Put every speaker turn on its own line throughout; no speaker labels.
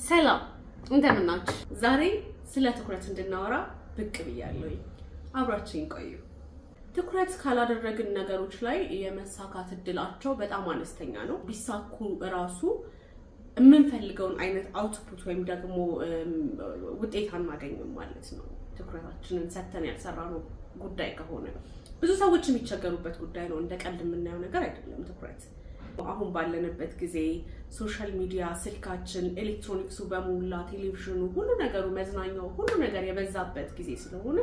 ሰላም እንደምናችሁ። ዛሬ ስለ ትኩረት እንድናወራ ብቅ ብያለሁ። አብራችሁን ቆዩ። ትኩረት ካላደረግን ነገሮች ላይ የመሳካት እድላቸው በጣም አነስተኛ ነው። ቢሳኩ ራሱ የምንፈልገውን አይነት አውትፑት ወይም ደግሞ ውጤት አናገኝም ማለት ነው። ትኩረታችንን ሰተን ያልሰራነው ጉዳይ ከሆነ ብዙ ሰዎች የሚቸገሩበት ጉዳይ ነው። እንደ ቀልድ የምናየው ነገር አይደለም። ትኩረት አሁን ባለንበት ጊዜ ሶሻል ሚዲያ፣ ስልካችን፣ ኤሌክትሮኒክሱ በሙላ ቴሌቪዥኑ፣ ሁሉ ነገሩ፣ መዝናኛው፣ ሁሉ ነገር የበዛበት ጊዜ ስለሆነ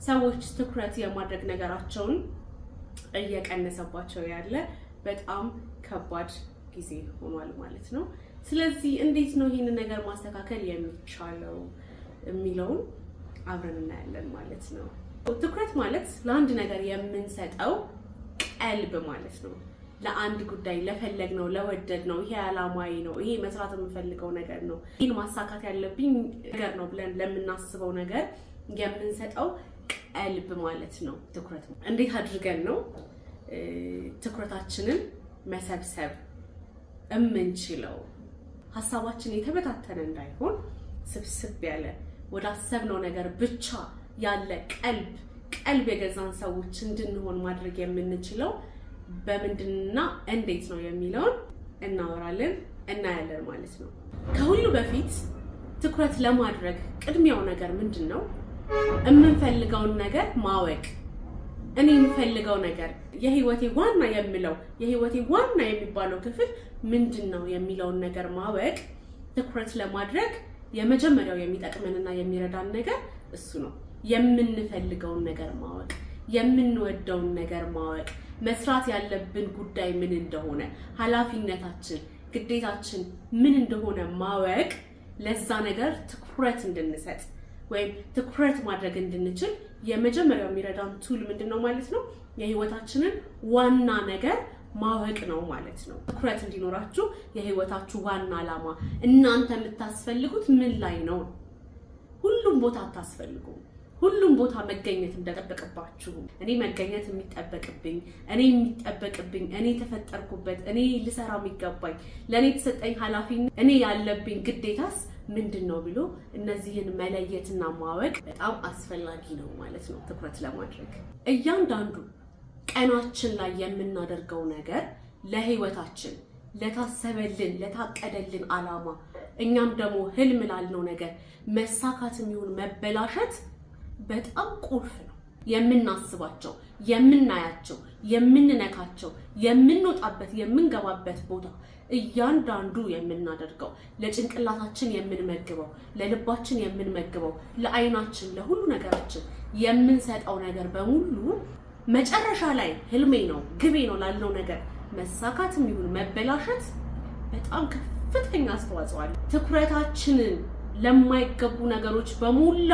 ሰዎች ትኩረት የማድረግ ነገራቸውን እየቀነሰባቸው ያለ በጣም ከባድ ጊዜ ሆኗል ማለት ነው። ስለዚህ እንዴት ነው ይህንን ነገር ማስተካከል የሚቻለው የሚለውን አብረን እናያለን ማለት ነው። ትኩረት ማለት ለአንድ ነገር የምንሰጠው ቀልብ ማለት ነው። ለአንድ ጉዳይ ለፈለግነው፣ ለወደድነው፣ ይሄ ዓላማዬ ነው፣ ይሄ መስራት የምፈልገው ነገር ነው፣ ይሄን ማሳካት ያለብኝ ነገር ነው ብለን ለምናስበው ነገር የምንሰጠው ቀልብ ማለት ነው ትኩረት። እንዴት አድርገን ነው ትኩረታችንን መሰብሰብ የምንችለው? ሀሳባችን የተበታተነ እንዳይሆን ስብስብ ያለ ወደ አሰብነው ነገር ብቻ ያለ ቀልብ የገዛን ሰዎች እንድንሆን ማድረግ የምንችለው በምንድንና እንዴት ነው የሚለውን እናወራለን፣ እናያለን ማለት ነው። ከሁሉ በፊት ትኩረት ለማድረግ ቅድሚያው ነገር ምንድን ነው? የምንፈልገውን ነገር ማወቅ። እኔ የምፈልገው ነገር የህይወቴ ዋና የሚባለው ክፍል ምንድን ነው የሚለውን ነገር ማወቅ ትኩረት ለማድረግ የመጀመሪያው የሚጠቅመንና የሚረዳን ነገር እሱ ነው። የምንፈልገውን ነገር ማወቅ፣ የምንወደውን ነገር ማወቅ፣ መስራት ያለብን ጉዳይ ምን እንደሆነ፣ ኃላፊነታችን፣ ግዴታችን ምን እንደሆነ ማወቅ ለዛ ነገር ትኩረት እንድንሰጥ ወይም ትኩረት ማድረግ እንድንችል የመጀመሪያው የሚረዳን ቱል ምንድነው ማለት ነው? የህይወታችንን ዋና ነገር ማወቅ ነው ማለት ነው። ትኩረት እንዲኖራችሁ የህይወታችሁ ዋና ዓላማ፣ እናንተ የምታስፈልጉት ምን ላይ ነው? ሁሉም ቦታ አታስፈልጉም። ሁሉም ቦታ መገኘት እንደጠበቅባችሁ፣ እኔ መገኘት የሚጠበቅብኝ እኔ ተፈጠርኩበት፣ እኔ ልሰራ የሚገባኝ፣ ለኔ የተሰጠኝ ኃላፊነት፣ እኔ ያለብኝ ግዴታስ ምንድነው ብሎ እነዚህን መለየትና ማወቅ በጣም አስፈላጊ ነው ማለት ነው ትኩረት ለማድረግ። እያንዳንዱ ቀናችን ላይ የምናደርገው ነገር ለህይወታችን፣ ለታሰበልን፣ ለታቀደልን ዓላማ፣ እኛም ደግሞ ህልም ላልነው ነገር መሳካትም ይሁን መበላሸት በጣም ቁልፍ ነው። የምናስባቸው፣ የምናያቸው፣ የምንነካቸው፣ የምንወጣበት፣ የምንገባበት ቦታ እያንዳንዱ የምናደርገው፣ ለጭንቅላታችን የምንመግበው፣ ለልባችን የምንመግበው፣ ለአይናችን፣ ለሁሉ ነገራችን የምንሰጠው ነገር በሙሉ መጨረሻ ላይ ህልሜ ነው፣ ግቤ ነው ላልነው ነገር መሳካትም ይሁን መበላሸት በጣም ከፍተኛ አስተዋጽኦ አለው። ትኩረታችንን ለማይገቡ ነገሮች በሙላ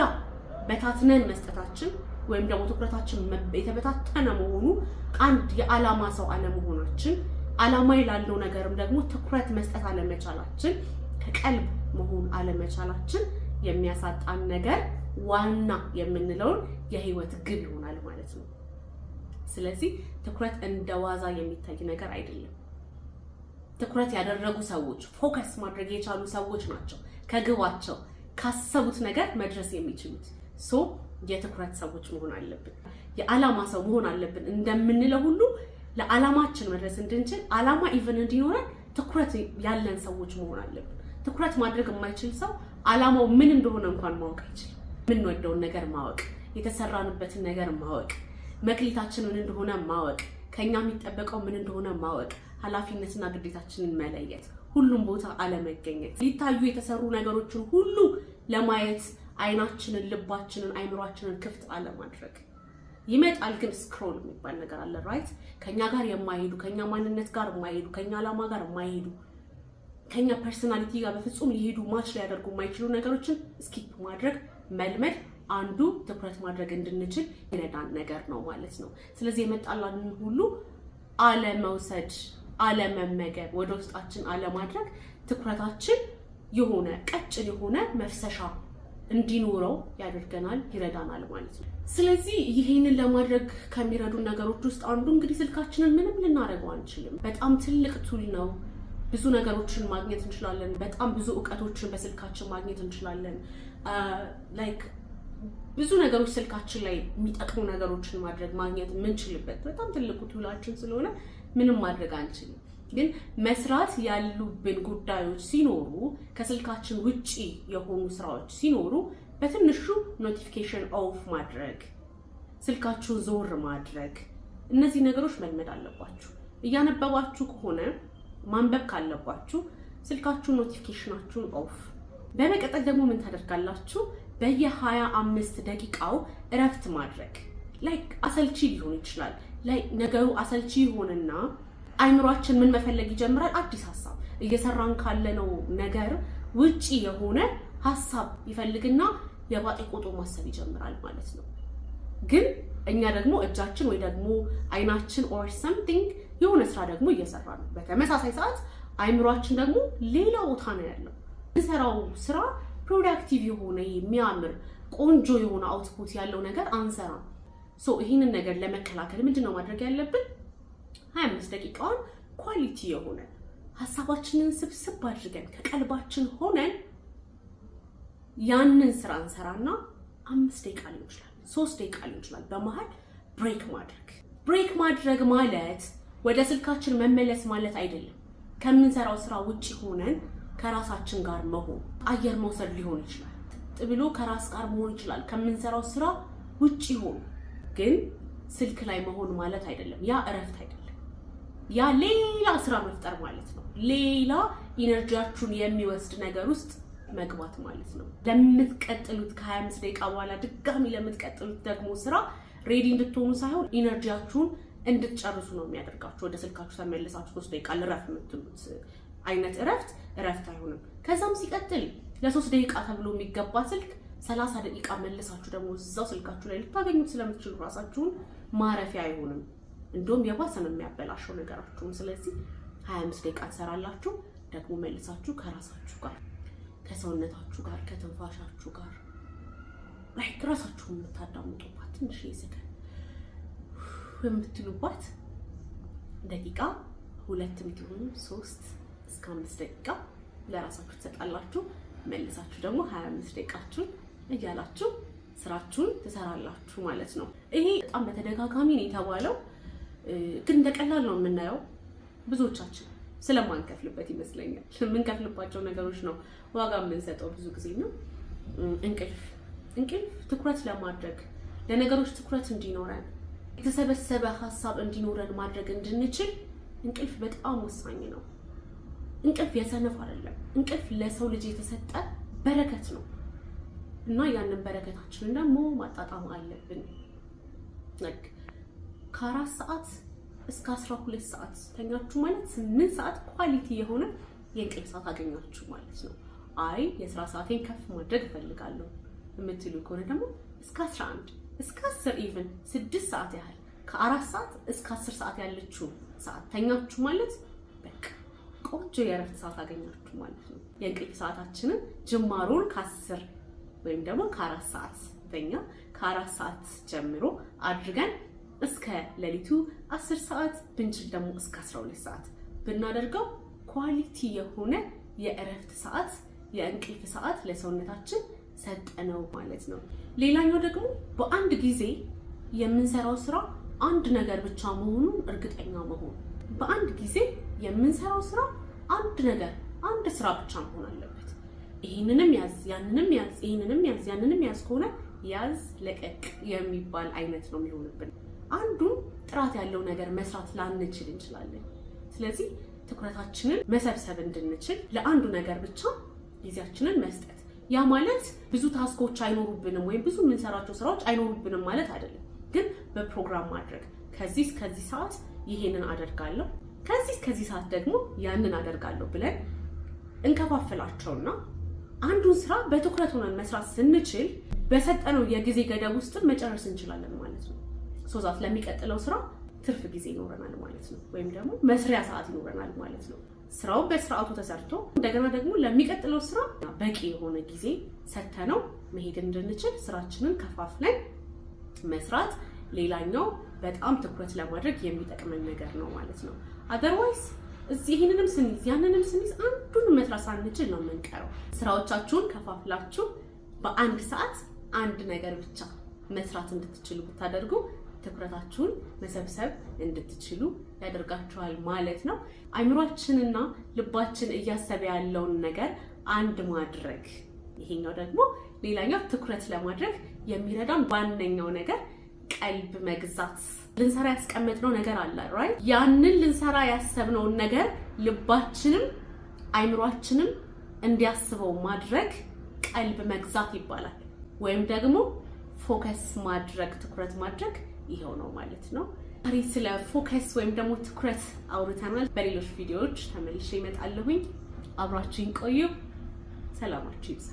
በታትነን መስጠታችን ወይም ደግሞ ትኩረታችን የተበታተነ መሆኑ፣ አንድ የዓላማ ሰው አለመሆናችን፣ ዓላማይ ላለው ነገርም ደግሞ ትኩረት መስጠት አለመቻላችን፣ ከቀልብ መሆን አለመቻላችን የሚያሳጣን ነገር ዋና የምንለውን የህይወት ግብ ይሆናል ማለት ነው። ስለዚህ ትኩረት እንደ ዋዛ የሚታይ ነገር አይደለም። ትኩረት ያደረጉ ሰዎች፣ ፎከስ ማድረግ የቻሉ ሰዎች ናቸው ከግባቸው ካሰቡት ነገር መድረስ የሚችሉት። የትኩረት ሰዎች መሆን አለብን። የዓላማ ሰው መሆን አለብን እንደምንለው ሁሉ ለዓላማችን መድረስ እንድንችል ዓላማ ኢቭን እንዲኖረን ትኩረት ያለን ሰዎች መሆን አለብን። ትኩረት ማድረግ የማይችል ሰው ዓላማው ምን እንደሆነ እንኳን ማወቅ አይችልም። የምንወደውን ነገር ማወቅ፣ የተሰራንበትን ነገር ማወቅ፣ መክሊታችን ምን እንደሆነ ማወቅ፣ ከኛ የሚጠበቀው ምን እንደሆነ ማወቅ፣ ኃላፊነትና ግዴታችንን መለየት፣ ሁሉም ቦታ አለመገኘት፣ ሊታዩ የተሰሩ ነገሮችን ሁሉ ለማየት አይናችንን፣ ልባችንን፣ አይምሯችንን ክፍት አለማድረግ። ይመጣል ግን ስክሮል የሚባል ነገር አለ ራይት። ከኛ ጋር የማይሄዱ፣ ከኛ ማንነት ጋር የማይሄዱ፣ ከኛ ዓላማ ጋር የማይሄዱ፣ ከኛ ፐርሰናሊቲ ጋር በፍጹም ሊሄዱ ማች ሊያደርጉ የማይችሉ ነገሮችን ስኪፕ ማድረግ መልመድ አንዱ ትኩረት ማድረግ እንድንችል ይረዳን ነገር ነው ማለት ነው። ስለዚህ የመጣላንን ሁሉ አለመውሰድ፣ አለመመገብ፣ ወደ ውስጣችን አለማድረግ ትኩረታችን የሆነ ቀጭን የሆነ መፍሰሻ እንዲኖረው ያደርገናል፣ ይረዳናል ማለት ነው። ስለዚህ ይሄንን ለማድረግ ከሚረዱ ነገሮች ውስጥ አንዱ እንግዲህ ስልካችንን ምንም ልናደርገው አንችልም። በጣም ትልቅ ቱል ነው። ብዙ ነገሮችን ማግኘት እንችላለን። በጣም ብዙ ዕውቀቶችን በስልካችን ማግኘት እንችላለን። ላይክ ብዙ ነገሮች ስልካችን ላይ የሚጠቅሙ ነገሮችን ማግኘት የምንችልበት በጣም ትልቁ ቱላችን ስለሆነ ምንም ማድረግ አንችልም። ግን መስራት ያሉብን ጉዳዮች ሲኖሩ ከስልካችን ውጪ የሆኑ ስራዎች ሲኖሩ በትንሹ ኖቲፊኬሽን ኦፍ ማድረግ፣ ስልካችሁን ዞር ማድረግ፣ እነዚህ ነገሮች መልመድ አለባችሁ። እያነበባችሁ ከሆነ ማንበብ ካለባችሁ ስልካችሁን ኖቲፊኬሽናችሁን ኦፍ። በመቀጠል ደግሞ ምን ታደርጋላችሁ? በየ25 ደቂቃው እረፍት ማድረግ። ላይክ አሰልቺ ሊሆን ይችላል። ላይ ነገሩ አሰልቺ ይሆንና አይምሯችን ምን መፈለግ ይጀምራል? አዲስ ሀሳብ እየሰራን ካለነው ነገር ውጪ የሆነ ሀሳብ ይፈልግና የባጤ ቆጦ ማሰብ ይጀምራል ማለት ነው። ግን እኛ ደግሞ እጃችን ወይ ደግሞ አይናችን or something የሆነ ስራ ደግሞ እየሰራ ነው። በተመሳሳይ ሰዓት አይምሯችን ደግሞ ሌላ ቦታ ነው ያለው። እንሰራው ስራ ፕሮዳክቲቭ የሆነ የሚያምር ቆንጆ የሆነ አውትፑት ያለው ነገር አንሰራም። ይህንን ነገር ለመከላከል ምንድነው ማድረግ ያለብን? 25 ደቂቃውን ኳሊቲ የሆነ ሀሳባችንን ስብስብ አድርገን ከቀልባችን ሆነን ያንን ስራ እንሰራና 5 ደቂቃ ሊሆን ይችላል፣ 3 ደቂቃ ሊሆን ይችላል፣ በመሃል ብሬክ ማድረግ ማለት ወደ ስልካችን መመለስ ማለት አይደለም። ከምንሰራው ስራ ውጪ ሆነን ከራሳችን ጋር መሆን፣ አየር መውሰድ ሊሆን ይችላል፣ ብሎ ከራስ ጋር መሆን ይችላል። ከምንሰራው ስራ ውጪ ሆኖ ግን ስልክ ላይ መሆን ማለት አይደለም። ያ እረፍት አይደለም። ያ ሌላ ስራ መፍጠር ማለት ነው። ሌላ ኢነርጂያችሁን የሚወስድ ነገር ውስጥ መግባት ማለት ነው። ለምትቀጥሉት ከ25 ደቂቃ በኋላ ድጋሚ ለምትቀጥሉት ደግሞ ስራ ሬዲ እንድትሆኑ ሳይሆን ኢነርጂያችሁን እንድትጨርሱ ነው የሚያደርጋችሁ። ወደ ስልካችሁ ተመልሳችሁ 3 ደቂቃ ልረፍ የምትሉት አይነት እረፍት አይሆንም። ከዛም ሲቀጥል ለ3 ደቂቃ ተብሎ የሚገባ ስልክ 30 ደቂቃ መልሳችሁ ደግሞ እዛው ስልካችሁ ላይ ልታገኙት ስለምትችሉ ራሳችሁን ማረፊያ አይሆንም። እንደውም የባሰ ነው የሚያበላሸው ነገራችሁን። ስለዚህ 25 ደቂቃ ትሰራላችሁ፣ ደግሞ መልሳችሁ ከራሳችሁ ጋር፣ ከሰውነታችሁ ጋር፣ ከትንፋሻችሁ ጋር ላይክ ራሳችሁን የምታዳምጡባት ትንሽ ሰከንድ የምትሉባት ደቂቃ 2 ቢሆን 3 እስከ 5 ደቂቃ ለራሳችሁ ትሰጣላችሁ። መልሳችሁ ደግሞ 25 ደቂቃችሁን እያላችሁ ስራችሁን ትሰራላችሁ ማለት ነው። ይሄ በጣም በተደጋጋሚ ነው የተባለው፣ ግን እንደቀላል ነው የምናየው። ብዙዎቻችን ስለማንከፍልበት ይመስለኛል። የምንከፍልባቸው ነገሮች ነው ዋጋ የምንሰጠው ብዙ ጊዜ ነው። እንቅልፍ ትኩረት ለማድረግ ለነገሮች ትኩረት እንዲኖረን የተሰበሰበ ሀሳብ እንዲኖረን ማድረግ እንድንችል እንቅልፍ በጣም ወሳኝ ነው። እንቅልፍ የሰነፍ አይደለም። እንቅልፍ ለሰው ልጅ የተሰጠ በረከት ነው እና ያንን በረከታችንን ደግሞ ማጣጣም አለብን። ከ4 ሰዓት እስከ 12 ሰዓት ተኛችሁ ማለት 8 ሰዓት ኳሊቲ የሆነ የእንቅልፍ ሰዓት አገኛችሁ ማለት ነው። አይ የስራ ሰዓቴን ከፍ ማድረግ እፈልጋለሁ የምትሉ ከሆነ ደግሞ እስከ 11 እስከ 10 ኢቭን 6 ሰዓት ያህል ከ4 ሰዓት እስከ 10 ሰዓት ያለችው ሰዓት ተኛችሁ ማለት በቃ ቆንጆ የእረፍት ሰዓት አገኛችሁ ማለት ነው። የእንቅልፍ ሰዓታችንን ጅማሮን ከ10 ወይም ደግሞ ከ4 ሰዓት በእኛ ከ4 ሰዓት ጀምሮ አድርገን እስከ ሌሊቱ 10 ሰዓት ብንችል ደግሞ እስከ 12 ሰዓት ብናደርገው ኳሊቲ የሆነ የእረፍት ሰዓት የእንቅልፍ ሰዓት ለሰውነታችን ሰጠነው ማለት ነው። ሌላኛው ደግሞ በአንድ ጊዜ የምንሰራው ስራ አንድ ነገር ብቻ መሆኑን እርግጠኛ መሆን። በአንድ ጊዜ የምንሰራው ስራ አንድ ስራ ብቻ መሆን አለበት። ይሄንንም ያዝ ያንንም ያዝ ይሄንንም ያዝ ያንንም ያዝ ከሆነ ያዝ ለቀቅ የሚባል አይነት ነው የሚሆንብን። አንዱን ጥራት ያለው ነገር መስራት ላንችል እንችላለን። ስለዚህ ትኩረታችንን መሰብሰብ እንድንችል ለአንዱ ነገር ብቻ ጊዜያችንን መስጠት። ያ ማለት ብዙ ታስኮች አይኖሩብንም ወይም ብዙ የምንሰራቸው ስራዎች አይኖሩብንም ማለት አይደለም። ግን በፕሮግራም ማድረግ ከዚህ እስከዚህ ሰዓት ይሄንን አደርጋለሁ፣ ከዚህ እስከዚህ ሰዓት ደግሞ ያንን አደርጋለሁ ብለን እንከፋፍላቸውና አንዱን ስራ በትኩረት ሆነን መስራት ስንችል በሰጠነው የጊዜ ገደብ ውስጥ መጨረስ እንችላለን ማለት ነው። ሶዛት ለሚቀጥለው ስራ ትርፍ ጊዜ ይኖረናል ማለት ነው፣ ወይም ደግሞ መስሪያ ሰዓት ይኖረናል ማለት ነው። ስራው በስርዓቱ ተሰርቶ እንደገና ደግሞ ለሚቀጥለው ስራ በቂ የሆነ ጊዜ ሰተነው መሄድ እንድንችል ስራችንን ከፋፍለን መስራት ሌላኛው በጣም ትኩረት ለማድረግ የሚጠቅመን ነገር ነው ማለት ነው። አዘርዋይስ እዚህ ይሄንንም ስንይዝ ያንንም ስንይዝ አንዱን መስራት ሳንችል ነው የምንቀረው። ስራዎቻችሁን ከፋፍላችሁ በአንድ ሰዓት አንድ ነገር ብቻ መስራት እንድትችሉ ብታደርጉ ትኩረታችሁን መሰብሰብ እንድትችሉ ያደርጋችኋል ማለት ነው። አይምሮአችንና ልባችን እያሰበ ያለውን ነገር አንድ ማድረግ፣ ይሄኛው ደግሞ ሌላኛው ትኩረት ለማድረግ የሚረዳን ዋነኛው ነገር ቀልብ መግዛት። ልንሰራ ያስቀመጥነው ነገር አለ ራይት? ያንን ልንሰራ ያሰብነውን ነገር ልባችንም አይምሮአችንም እንዲያስበው ማድረግ ቀልብ መግዛት ይባላል። ወይም ደግሞ ፎከስ ማድረግ፣ ትኩረት ማድረግ ይሄው ነው ማለት ነው። ዛሬ ስለ ፎከስ ወይም ደግሞ ትኩረት አውርተናል። በሌሎች ቪዲዮዎች ተመልሼ እመጣለሁኝ። አብራችሁኝ ቆዩ። ሰላማችሁ ይብዛ።